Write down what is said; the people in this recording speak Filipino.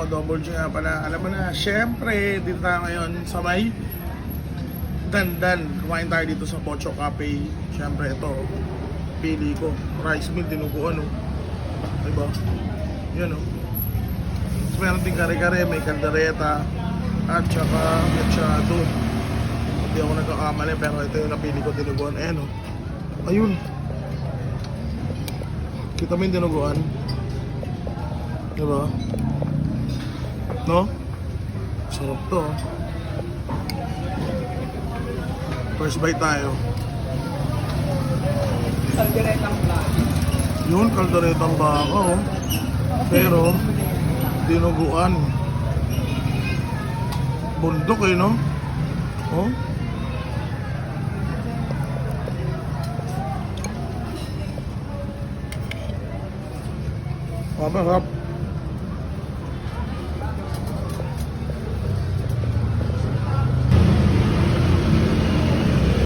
Double J nga pala. Alam mo na, syempre, dito tayo ngayon sa may Dandan. Kumain tayo dito sa Pocho Cafe. Syempre, ito, pili ko. Rice meal, dinuguan, oh. Diba? Yun, oh. So, meron din kare-kare, may kaldereta, at saka machado. Hindi ako nagkakamali, pero ito yung napili ko, dinuguan. Ayan, oh. Ayun. Kita mo yung dinuguan. Diba? No? Sarap to. First bite tayo. Kalderetang baka. Yun, kalderetang baka, oh. Pero, dinuguan. Bundok eh, no? Oh. Masarap.